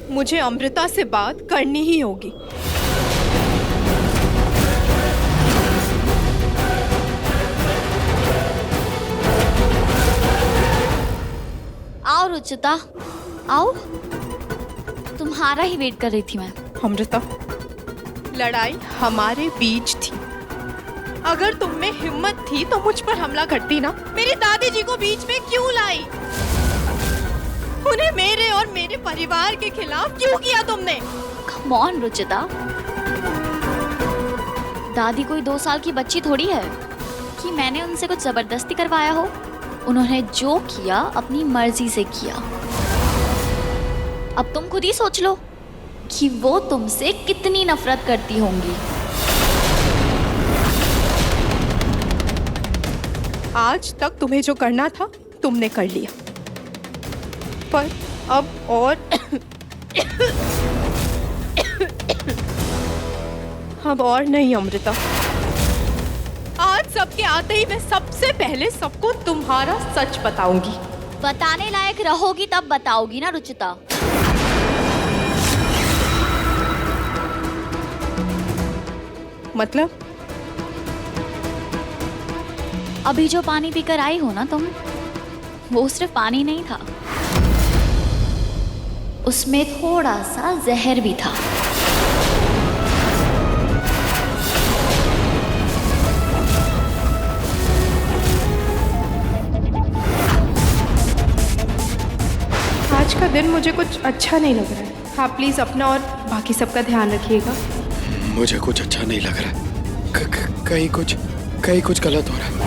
मुझे अमृता से बात करनी ही होगी। आओ रुचिता, आओ। तुम्हारा ही वेट कर रही थी मैं। अमृता, लड़ाई हमारे बीच थी। अगर तुम में हिम्मत थी तो मुझ पर हमला करती ना। मेरी दादी जी को बीच में क्यों लाई? उन्हें मेरे और मेरे परिवार के खिलाफ क्यों किया तुमने? कम ऑन रुचिता, दादी कोई 2 साल की बच्ची थोड़ी है कि मैंने उनसे कुछ जबरदस्ती करवाया हो। उन्होंने जो किया अपनी मर्जी से किया। अब तुम खुद ही सोच लो कि वो तुमसे कितनी नफरत करती होंगी। आज तक तुम्हें जो करना था तुमने कर लिया, पर अब और नहीं अमृता। आज सबके आते ही मैं सबसे पहले सबको तुम्हारा सच बताऊंगी। बताने लायक रहोगी तब बताओगी ना रुचिता। मतलब? अभी जो पानी पीकर आई हो ना तुम, वो सिर्फ पानी नहीं था, उसमें थोड़ा सा जहर भी था। आज का दिन मुझे कुछ अच्छा नहीं लग रहा है। आप प्लीज अपना और बाकी सबका ध्यान रखिएगा। मुझे कुछ अच्छा नहीं लग रहा है। कहीं कुछ गलत हो रहा है।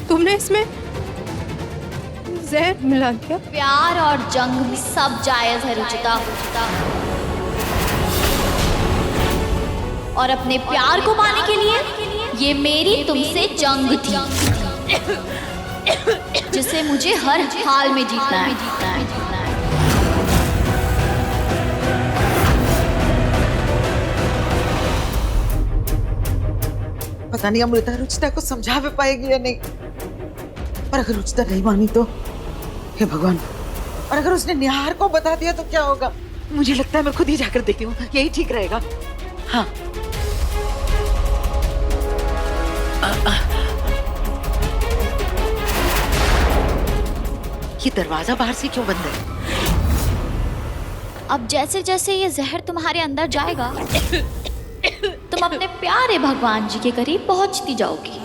तुमने इसमें जहर मिला दिया? प्यार और जंग में सब जायज है रुचिता। और अपने प्यार को पाने के लिए ये मेरी तुमसे जंग थी, जिसे मुझे हर हाल में जीतना है। पता नहीं अमृता रुचिता को समझा भी पाएगी या नहीं। पर अगर रुचिता नहीं मानी तो हे भगवान, और अगर उसने निहार को बता दिया तो क्या होगा? मुझे लगता है मैं खुद ही जाकर देखती हूँ, यही ठीक रहेगा। हाँ। ये दरवाजा बाहर से क्यों बंद है? अब जैसे जैसे ये जहर तुम्हारे अंदर जाएगा, तुम अपने प्यारे भगवान जी के करीब पहुंचती जाओगी।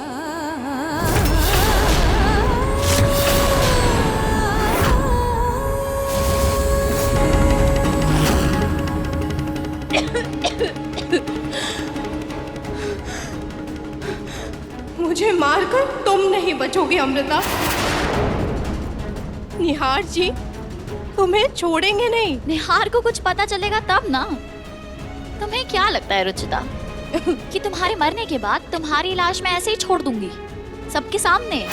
मुझे मारकर तुम नहीं बचोगे अमृता। निहार जी तुम्हें छोड़ेंगे नहीं। निहार को कुछ पता चलेगा तब ना। तुम्हें क्या लगता है रुचिता कि तुम्हारे मरने के बाद तुम्हारी लाश मैं ऐसे ही छोड़ दूंगी सबके सामने?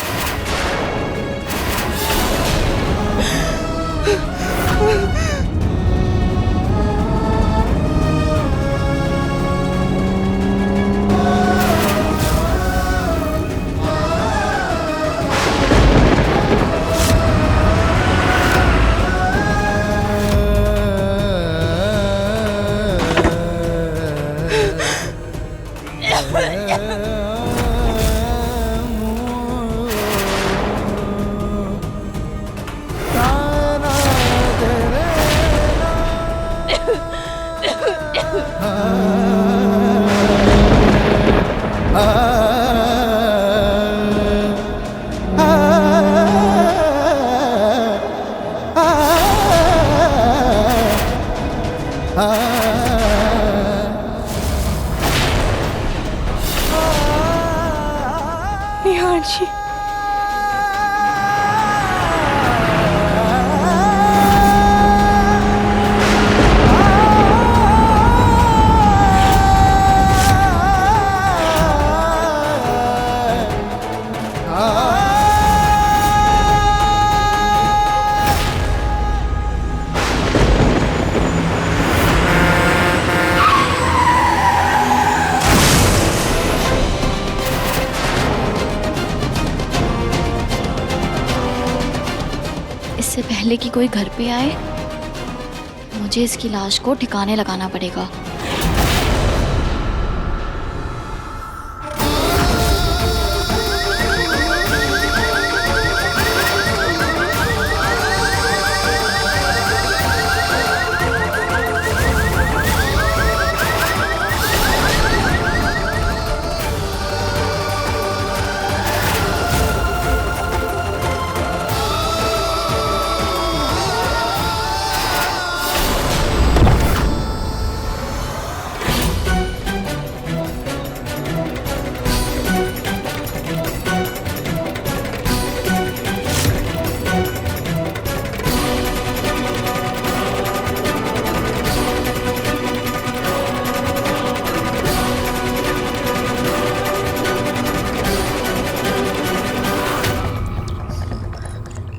इससे पहले कि कोई घर पे आए मुझे इसकी लाश को ठिकाने लगाना पड़ेगा।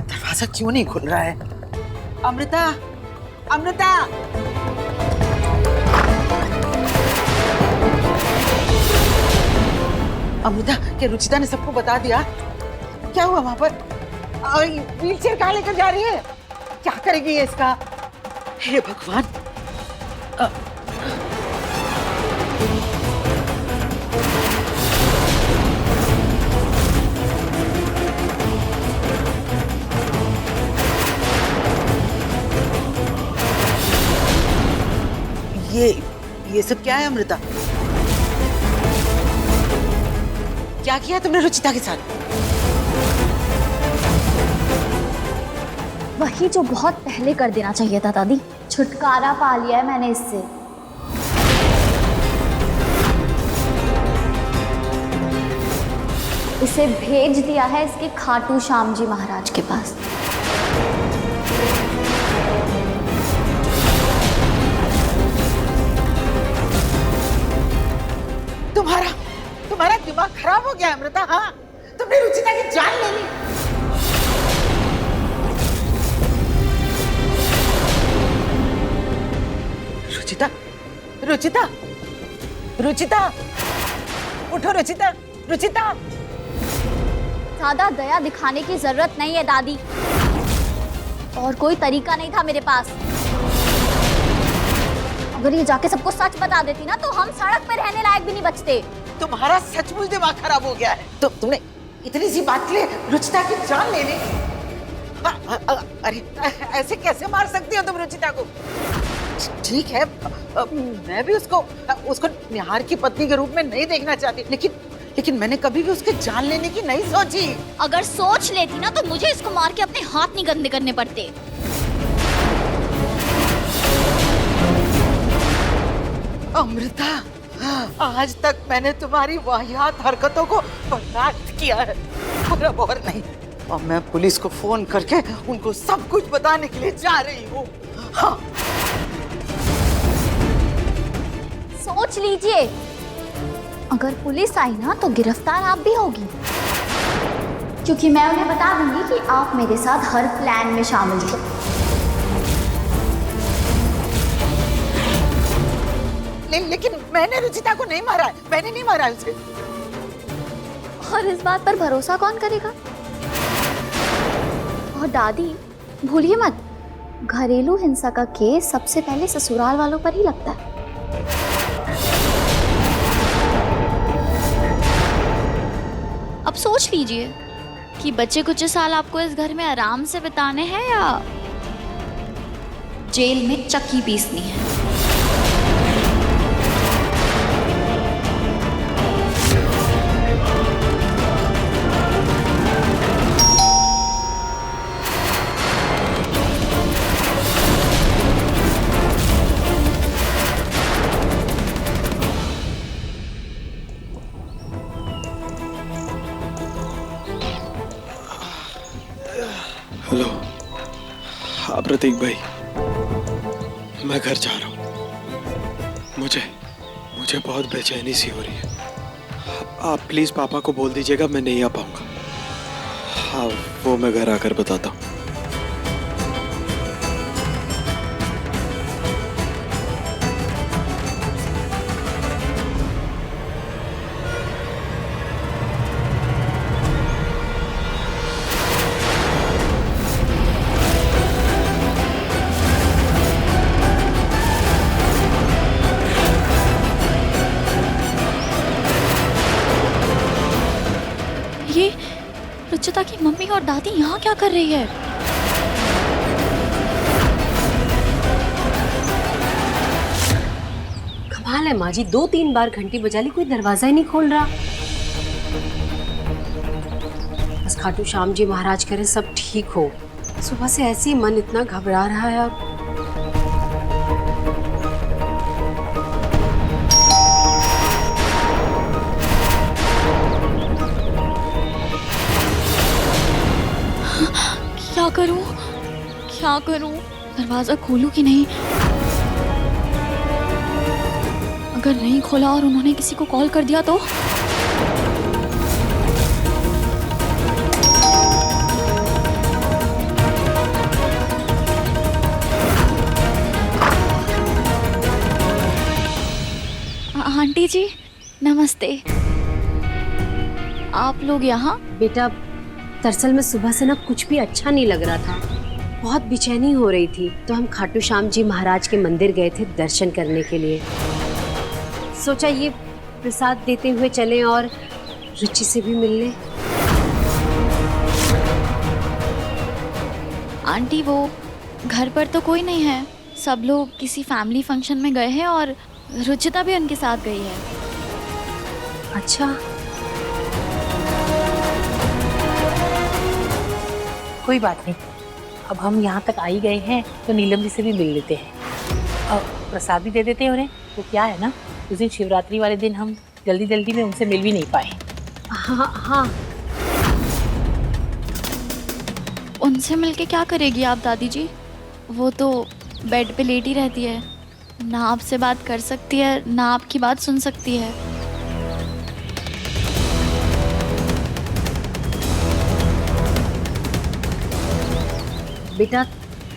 दरवाजा क्यों नहीं खुल रहा है? अमृता, अमृता! अमृता, क्या रुचिता ने सबको बता दिया? क्या हुआ वहां पर? व्हील चेयर कहाँ लेकर जा रही है? क्या करेगी ये इसका? हे भगवान! ये सब क्या है अमृता? क्या किया तुमने रुचिता के साथ? वही जो बहुत पहले कर देना चाहिए था दादी। छुटकारा पा लिया है मैंने इससे। इसे भेज दिया है इसके खाटू श्याम जी महाराज के पास। तुम्हारा दिमाग खराब हो गया अमृता। हाँ, तुमने रुचिता की जान ले ली। रुचिता, रुचिता, रुचिता, उठो रुचिता, रुचिता। ज्यादा दया दिखाने की जरूरत नहीं है दादी, और कोई तरीका नहीं था मेरे पास। अगर ये जाके सबको सच बता देती ना तो हम सड़क पे रहने लायक भी नहीं बचते। तुम्हारा सचमुच दिमाग खराब हो गया है। तुमने इतनी सी बात के लिए रुचिता की जान ले ली? अरे ऐसे कैसे मार सकती हो तुम रुचिता को? ठीक है, मैं भी उसको निहार की पत्नी के रूप में नहीं देखना चाहती, लेकिन मैंने कभी भी उसके जान लेने की नहीं सोची। अगर सोच लेती ना तो मुझे इसको मार के अपने हाथ नहीं गंदे करने पड़ते। अमृता, आज तक मैंने तुम्हारी वाहियात हरकतों को बर्दाश्त किया है, और अब और नहीं। और मैं पुलिस को फोन करके उनको सब कुछ बताने के लिए जा रही हूँ। हाँ। सोच लीजिए, अगर पुलिस आई ना तो गिरफ्तार आप भी होगी, क्योंकि मैं उन्हें बता दूंगी कि आप मेरे साथ हर प्लान में शामिल थे। लेकिन मैंने रुचिता को नहीं मारा है, मैंने नहीं मारा उसे। और इस बात पर भरोसा कौन करेगा? और दादी, भूलिए मत, घरेलू हिंसा का केस सबसे पहले ससुराल वालों पर ही लगता है। अब सोच लीजिए कि बच्चे कुछ साल आपको इस घर में आराम से बिताने हैं या जेल में चक्की पीसनी है। हेलो, हाँ प्रतीक भाई, मैं घर जा रहा हूँ। मुझे बहुत बेचैनी सी हो रही है। आप प्लीज पापा को बोल दीजिएगा मैं नहीं आ पाऊंगा। हाँ, वो मैं घर आकर बताता हूँ। दादी यहाँ क्या कर रही है? कमाल है माँ जी, 2-3 बार घंटी बजा ली, कोई दरवाजा ही नहीं खोल रहा। बस खाटू श्याम जी महाराज करें सब ठीक हो। सुबह से ऐसे ही मन इतना घबरा रहा है। अब क्या करूं? क्या करूं? दरवाजा खोलूं कि नहीं? अगर नहीं खोला और उन्होंने किसी को कॉल कर दिया तो? आंटी जी नमस्ते। आप लोग यहाँ? बेटा दरअसल में सुबह से ना कुछ भी अच्छा नहीं लग रहा था, बहुत बेचैनी हो रही थी, तो हम खाटू श्याम जी महाराज के मंदिर गए थे दर्शन करने के लिए। सोचा ये प्रसाद देते हुए चलें और रुचि से भी मिल लें। आंटी वो घर पर तो कोई नहीं है, सब लोग किसी फैमिली फंक्शन में गए हैं और रुचिता भी उनके साथ गई है। अच्छा, कोई बात नहीं, अब हम यहाँ तक आ ही गए हैं तो नीलम जी से भी मिल लेते हैं और प्रसाद भी दे देते हैं उन्हें। तो क्या है ना, उस दिन शिवरात्रि वाले दिन हम जल्दी जल्दी में उनसे मिल भी नहीं पाए। हाँ हाँ। उनसे मिलके क्या करेगी आप दादी जी? वो तो बेड पे लेटी रहती है, ना आपसे बात कर सकती है ना आपकी बात सुन सकती है। बेटा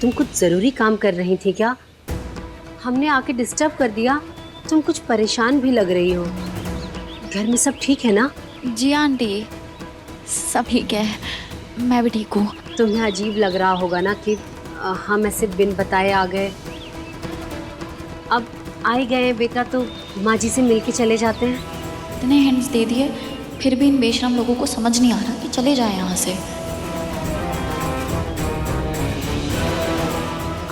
तुम कुछ जरूरी काम कर रही थी क्या? हमने आके डिस्टर्ब कर दिया? तुम कुछ परेशान भी लग रही हो। घर में सब ठीक है ना? जी आंटी सब ठीक है, मैं भी ठीक हूँ। तुम्हें अजीब लग रहा होगा ना कि हम ऐसे बिन बताए आ गए। अब आ ही गए बेटा तो माँ जी से मिल के चले जाते हैं। इतने हिंट्स दे दिए फिर भी इन बेशरम लोगों को समझ नहीं आ रहा कि चले जाएं यहाँ से।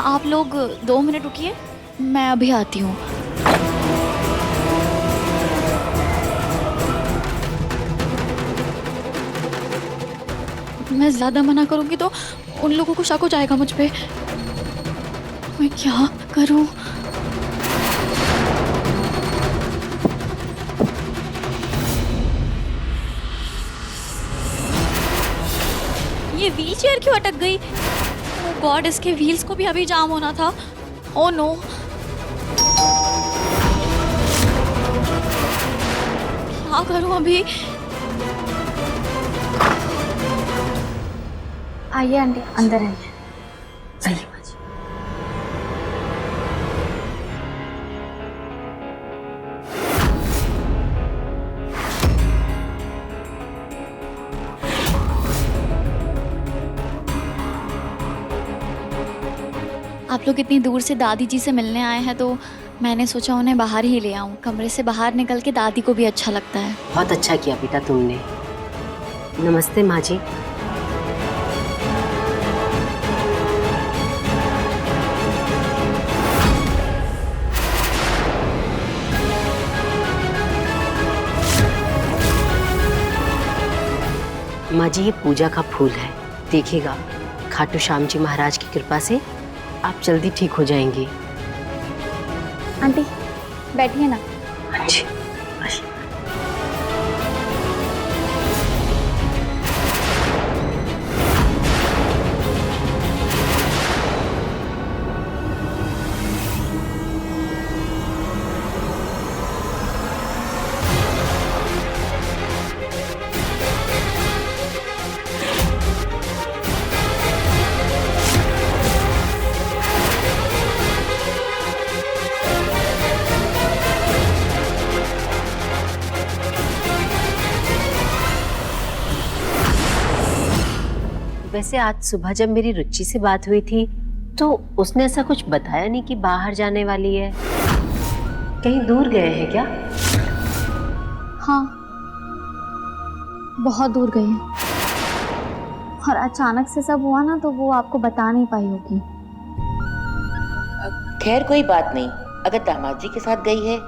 आप लोग 2 मिनट रुकिए, मैं अभी आती हूँ। मैं ज़्यादा मना करूँगी तो उन लोगों को शक हो जाएगा मुझ पे। मैं क्या करूँ? ये व्हील चेयर क्यों अटक गई? ओह गॉड, इसके व्हील्स को भी अभी जाम होना था। ओह नो, क्या करूं अभी? आइए आंटी अंदर आइए। आइए माँ जी। आप लोग इतनी दूर से दादी जी से मिलने आए हैं तो मैंने सोचा उन्हें बाहर ही ले आऊं। कमरे से बाहर निकल के दादी को भी अच्छा लगता है। बहुत अच्छा किया बेटा तुमने। नमस्ते माँ जी। माँ जी ये पूजा का फूल है, देखिएगा खाटू श्याम जी महाराज की कृपा से आप जल्दी ठीक हो जाएंगी। आंटी बैठिए ना। अच्छी वैसे आज सुबह जब मेरी रुचि से बात हुई थी तो उसने ऐसा कुछ बताया नहीं कि बाहर जाने वाली है। कहीं दूर गए हैं क्या? हाँ बहुत दूर गई हूँ। और अचानक से सब हुआ ना तो वो आपको बता नहीं पाई होगी। खैर कोई बात नहीं, अगर दामाद जी के साथ गई है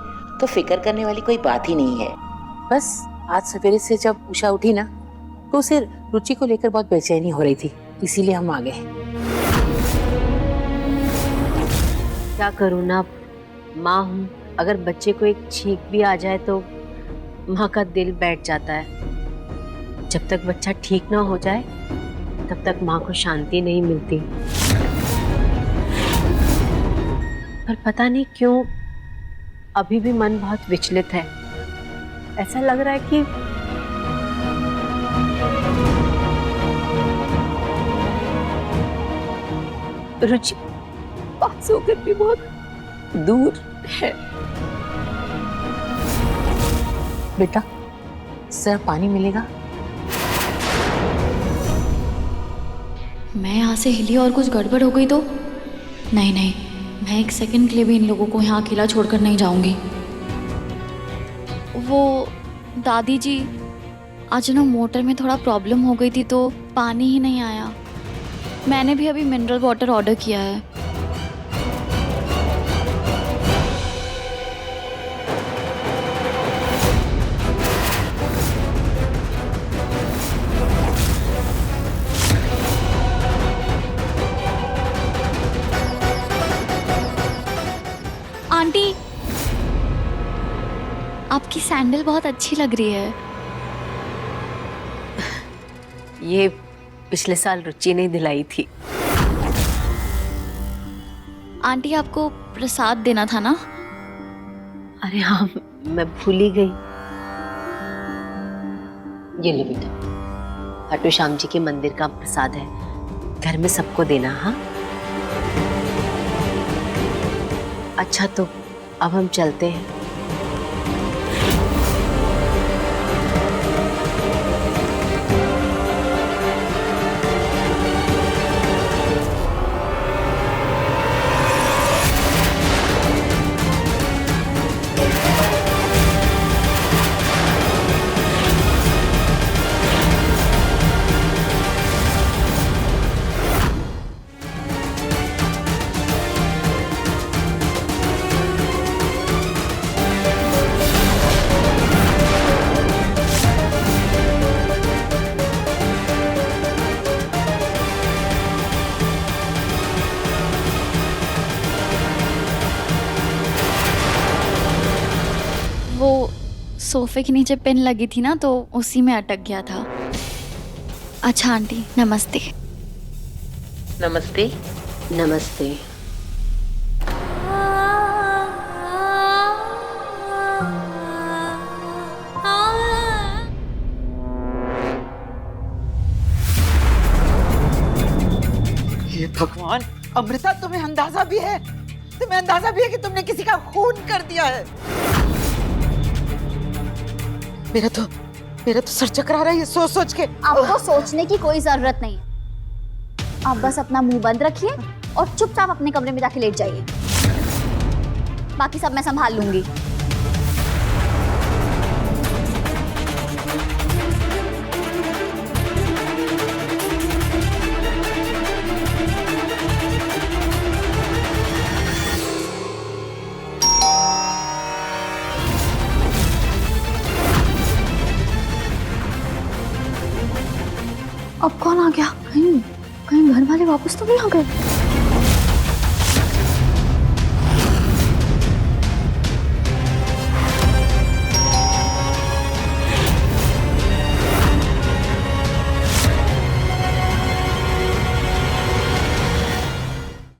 तो फिक्र करने वाली कोई बात ही नहीं है। बस आज सवेरे से जब उषा उठी ना तो उसे रुचि को लेकर बहुत बेचैनी हो रही थी, इसीलिए हम आ गए। क्या करूँ ना, माँ हूँ, अगर बच्चे को एक छींक भी आ जाए तो माँ का दिल बैठ जाता है। जब तक बच्चा ठीक ना हो जाए तब तक माँ को शांति नहीं मिलती। पर पता नहीं क्यों अभी भी मन बहुत विचलित है। ऐसा लग रहा है कि रुचि पास होकर भी बहुत दूर है। बेटा सर पानी मिलेगा? मैं यहाँ से हिली और कुछ गड़बड़ हो गई तो? नहीं नहीं, मैं एक सेकंड के लिए भी इन लोगों को यहाँ अकेला छोड़कर नहीं जाऊंगी। वो दादी जी, आज ना मोटर में थोड़ा प्रॉब्लम हो गई थी तो पानी ही नहीं आया। मैंने भी अभी मिनरल वाटर ऑर्डर किया है। आंटी, आपकी सैंडल बहुत अच्छी लग रही है। ये पिछले साल रुचि ने दिलाई थी। आंटी, आपको प्रसाद देना था ना? अरे हाँ, मैं भूल ही गई। ये ले बेटा, खाटू श्याम जी के मंदिर का प्रसाद है, घर में सबको देना। हाँ अच्छा, तो अब हम चलते हैं। सोफे के नीचे पिन लगी थी ना तो उसी में अटक गया था। अच्छा आंटी, नमस्ते। नमस्ते। नमस्ते। हे भगवान, अमृता तुम्हें अंदाजा भी है? तुम्हें अंदाजा भी है कि तुमने किसी का खून कर दिया है? मेरा तो सर चकरा रहा है ये सोच सोच के। आपको सोचने की कोई जरूरत नहीं। आप बस अपना मुंह बंद रखिए और चुपचाप अपने कमरे में जाके लेट जाइए। बाकी सब मैं संभाल लूंगी। अब कौन आ गया? कहीं घर वाले वापस तो नहीं आ गए?